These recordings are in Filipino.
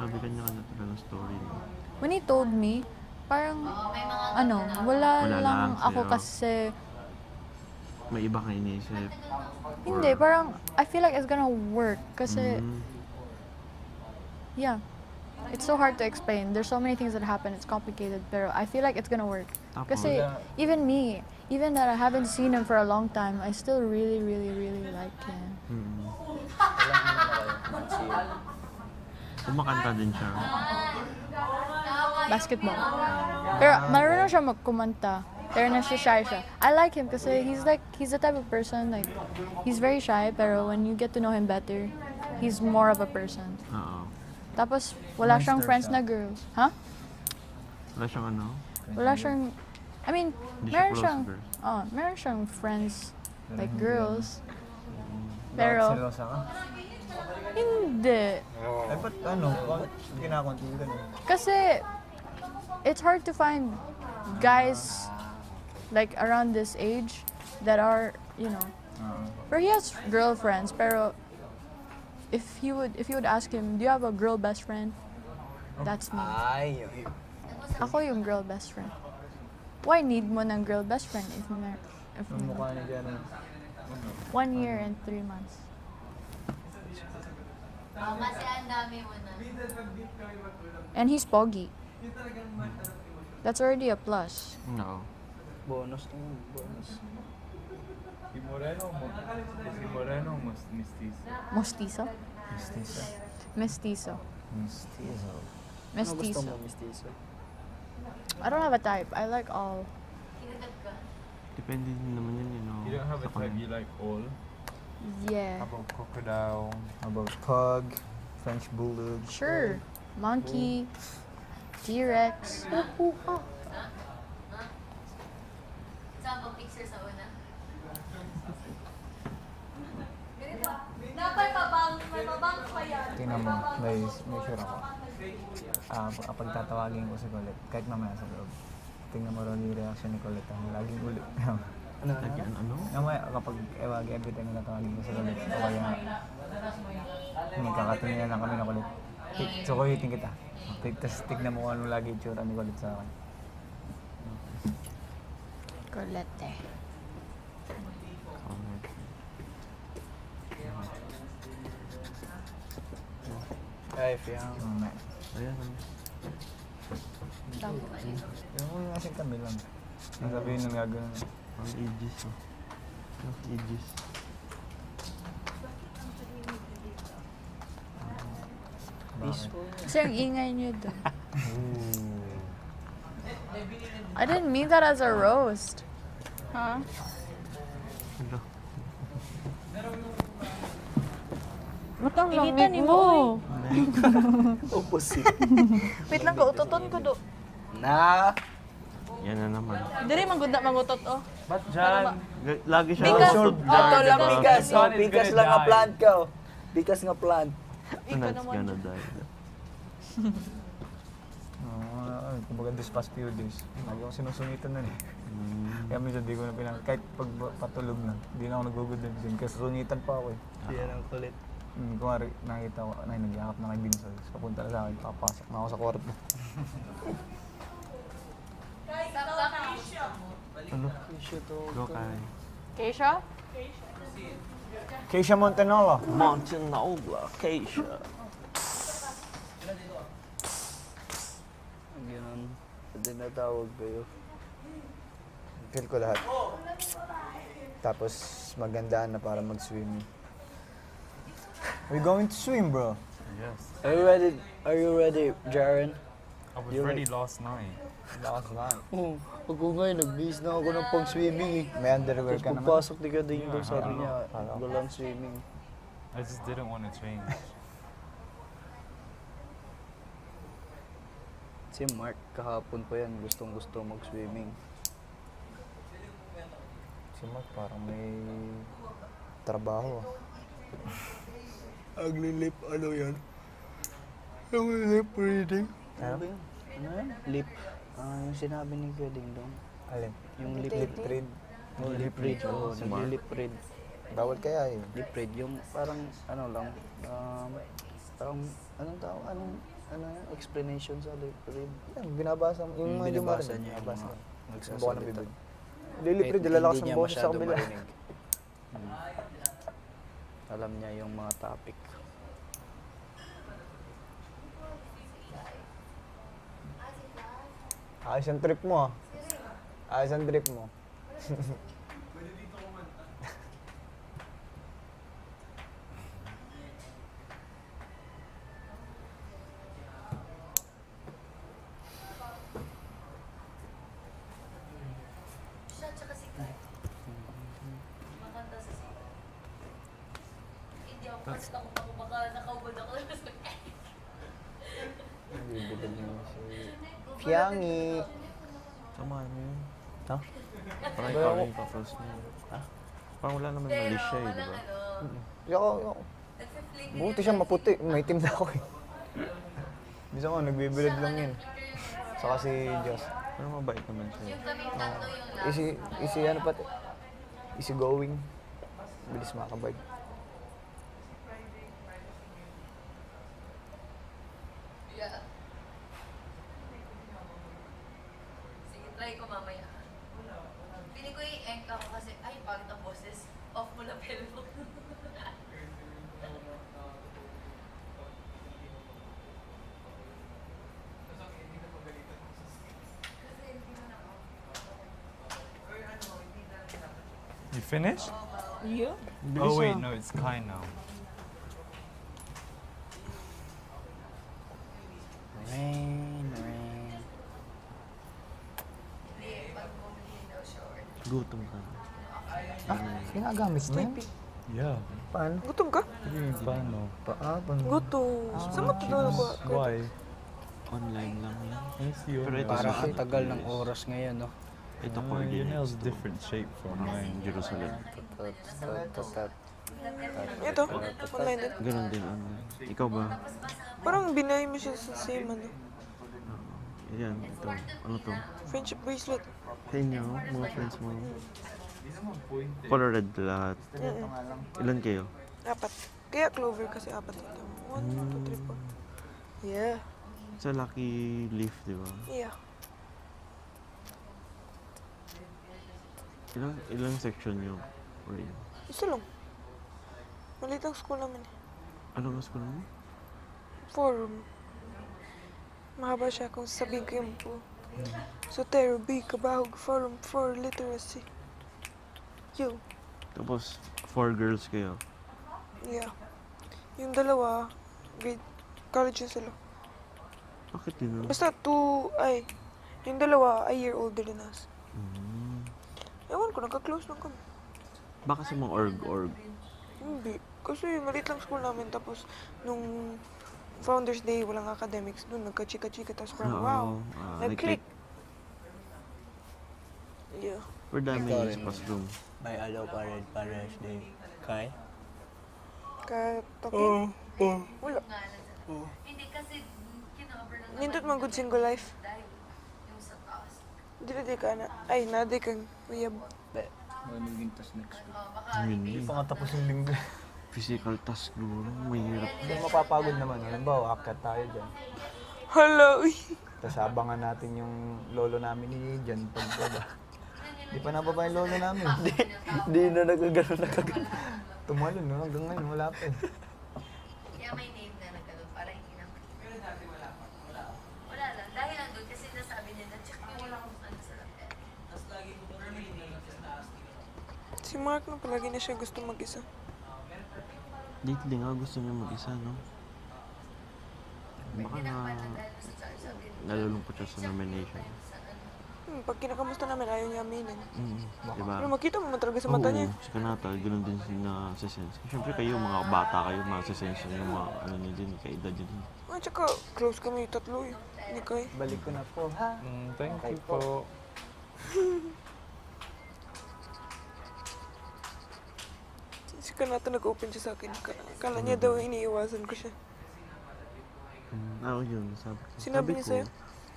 Sabi kanya-kanya talaga story. When he told me, parang, wala Wala lang lang ako sa'yo. kasi, May iba kang iniisip. hindi, parang, I feel like it's gonna work. Kasi, yeah, it's so hard to explain. There's so many things that happen, it's complicated, pero I feel like it's gonna work. Tapos, Kasi, even me, even that I haven't seen him for a long time, I still really, really, really like him. kumakanta din siya. Basketball. Pero marunong siya magkumanta. Pero nasa-shy siya. I like him kasi he's the type of person, like, he's very shy, pero when you get to know him better, he's more of a person. Oo. Tapos, wala siyang friends na girls. Ha? Wala siyang ano? Wala siyang, I mean, Hindi siya meron close siyang, girls. meron siyang friends, like girls. Bakit Pero, seryosa ka? hindi. Eh, ba't ano? Bakit kinakonti ka ganun? Kasi, it's hard to find guys, like, around this age that are, where he has girlfriends, pero if you would ask him, do you have a girl best friend? That's me. Ay, Ako yung girl best friend. Why need mo ng girl best friend if ang mukha niya gano'n. 1 year and 3 months? Kasi ang dami mo na. And he's pogi. That's already a plus. No. Bonus na yun, bonus. Si Moreno o Mestizo? Mostizo? Mestizo. Mestizo. Mestizo. Mestizo. mestizo? I don't have a type. I like all. Depende din naman yun, You don't have a sa type kanya. you like all? Yeah. How about crocodile? About pug, French bulldog. Sure. Monkey. T-Rex. Saan bang picture sa una? Dapat may mabang pa yan. Tingnan mo, may sure ako. Kapag tatawagin ko si Colette, kahit mamaya sa loob, tingnan mo rin yung reaction ni Colette. Laging ulit. Lagyan ano? Mamaya, kapag every time na tatawagin ko si Colette, o kaya magkakatingin lang kami na Colette. So, kulitin kita. Tapos tignan mo kung ano lagi yung tsura ni Colette sa akin. Colette. Ay, Fiang. Ayan. Yung kung nasa kami lang. Ang sabihin nun gagawin. Ang ages, oh. Ang ages. Peaceful. Kasi ang ingay niyo doon. I didn't mean that as a roast. Huh? Ano? Ba't ang lamig mo? Opposite. Wait lang, kautoton ko do. Na! Yan na naman. Dili mangutot, oh. Ba't dyan? Lagi siya Bigas. short Auto lang, diba? bigas. Son is Bigas gonna lang nga die. plant ka. Bigas nga plant. Tonight's gonna die. Kumbaga this past few days, lagi akong sinusungitan nun eh. Kaya minsan di ko na kahit pag patulog na, di na ako nagugod din kasi sungitan pa ako eh. Yan ang kulit. Kumari nakita ko, nagyakap na kay Binsol. So, papunta na sa akin, papasok na ako sa kwarto. Ano? Go kay. Keisha? Keisha Montanola. Montanola, Keisha. Ganun. Pwede natawag kayo. Feel ko lahat. Tapos magandaan na para mag-swimming. We're going to swim, bro. Yes. Are you ready, Jaren? I was You're ready last night. Lakas na. Oo. Ako ngayon, nag-base na ako ng pang-swimming eh. May underwear Tapos ka naman. pagpasok ni Kading doon, Yeah, sabi I niya, know. walang swimming. I just didn't want to change. Si Mark, kahapon pa yan, gustong-gusto mag-swimming. Si Mark parang may trabaho. Ang lip, ano yan? Yung lip reading. Ano? Ano ba yun? Ano yan? Lip. Yung sinabi ni Kading doon. Alin? Yung lip read. Oh, lip read. Oo, Si Mark. nag-lip read. Bawal kaya yun. Lip read, yung parang ano lang, parang anong tawag, anong explanation sa rib. Yan, binabasa mo. Yung mga Binabasa Jumari, niya yung binabasa. mga Ang buka ng nagsasalita. bibig. Liliprid, lalakas ang boses sa kabila. Alam niya yung mga topic. Ayos ang trip mo ah. Ayos ang trip mo. Siya, tsaka si Kai. Makanta sa si Kai. Hindi ako kasi takot ako baka nakaubod ako. Bibigyan niyo si Fiangi. Samahan mo yun. Ha? Parang ikaw na yung pa-first mo. Ha? Parang wala naman mali siya eh, di ba? Yoko. Nagpe-fling Buti siya maputi. May team na ako eh. Bisa ko, nagbibilad lang yun. Saka si Joss. Pero mabait naman siya. Yung kaming tatlo yung last. Easy ano pati. Easy going. Bilis makabike. Yeah. Sige, try ko mamaya. Pili ko i-enk ako kasi, ay, pagod ang boses. Off mo na pelo. You finished? Yeah. Oh wait, no, it's Kai now. Rain. Hindi, pag bumili daw short. Gutom ka. Ginagamit mo yan? Yeah. Paano? Gutom ka? Paano? Paano? Gutom. Saan mo ito daw nakuha? Why? Online lang yan. Pero Pero ito Parang sa ang tagal ng oras ngayon, no? Ito your coordinates nails to different shape from mine. Jerusalem. Ito? Online din. Ganon din online. Ikaw ba? Parang binay mo siya sa same ano. Ayan, ito. Ano to? Friendship bracelet. Sa inyo, mga friends mo. Color red lahat. Ilan kayo? 4. Kaya Clover kasi 4 ito. 1, 2, 3, 4. Yeah. Sa Lucky Leaf, di ba? Yeah. Ilang section yung Rain? Isa lang. Maliit ang school namin eh. Anong school mo? Forum. Mahaba siya kung sabihin ko yung po. Sotero, B, Kabahog, Forum, for Literacy. Yo. Tapos, 4 girls kayo. Yeah. Yung dalawa, grade, college na sila. Bakit din? Basta 2, ay, yung dalawa, a year older than us. Ewan ko, nagka-close lang kami. Baka sa mga org. Hindi. Kasi maliit lang school namin, tapos nung Founders Day, walang academics, doon nagka-chika-chika, tapos parang wow, nag-click. Yeah. We're dami Ikaw sa rin. classroom. May alaw Pares Day. Kai? Ka-talking? Wala. Hindi kasi kinover lang Nindot man good single life. dahil yung sa taas. Dili ka na. Ay, nadi kang uyab. Magiging tas next week. Baka Yun Hindi din. pa nga tapos yung linggo. Physical task siguro. Mahirap. Hindi mapapagod naman. Halimbawa, akyat tayo dyan. Hala, uy. Tapos abangan natin yung lolo namin ni Jan pagbaba. Di pa nababa yung lolo namin. Di na nagagano. Tumalon, no? Hanggang ngayon, wala pa eh. kaya may name na nagkaroon para hindi na wala lang. Dahil nandun kasi nasabi niya na check mo lang kung ano sa lapel. Si Mark na palagi na siya gusto mag-isa. Lately nga gusto niya mag-isa, no? Baka na nalulungkot siya sa nomination. Pag kinakamusta namin, ayaw niya aminin. Diba? Pero makita mo man talaga sa mata niya. Si Kanata, ganoon din na sa sense. Siyempre kayo, mga bata kayo, sense yung mga ano niya din, kaedad niya din. At saka, close kami tatlo eh. Ni Kai. Balik ko na po, ha? Thank you po. Si Kanata nag-open siya sa akin. Kala niya daw iniiwasan ko siya. Yun, sabi ko. Sinabi niya sa'yo?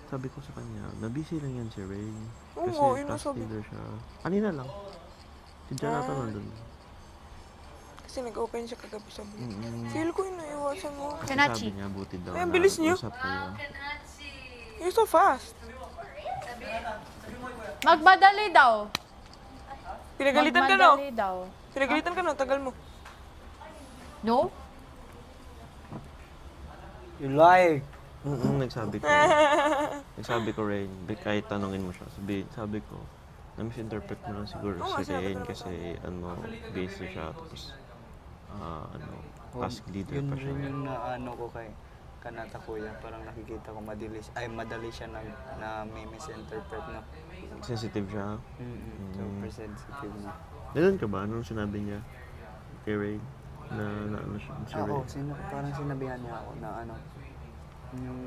Sabi ko sa kanya, na-busy lang yan si Ray. Oo Kasi nga, yun ang class sabi. leader siya. Kanina lang. Si Jonathan nandun. Kasi nag-open siya kagabi sa vlog. Feel ko inaiwasan mo. Kasi Kanachi. sabi niya, buti daw Ay, ang bilis niyo. usap kayo. Kanachi! You're so fast. Magmadali daw. Pinagalitan ka, no? Magmadali daw. Pinagalitan ka, no? Tagal mo. No? You lie! Nagsabi ko. Nagsabi ko, Rain, kahit tanongin mo siya, sabi ko, na-misinterpret mo lang siguro si Rain kasi, busy siya, tapos, task leader Yun pa siya. rin yung naano ko kay Kanata Kuya. Parang nakikita ko madali siya na may misinterpret na. Sensitive siya. Super sensitive na. Ganun ka ba? Anong sinabi niya kay Rain? Na ano siya? Si Oo, Rain? parang sinabihan niya ako na yung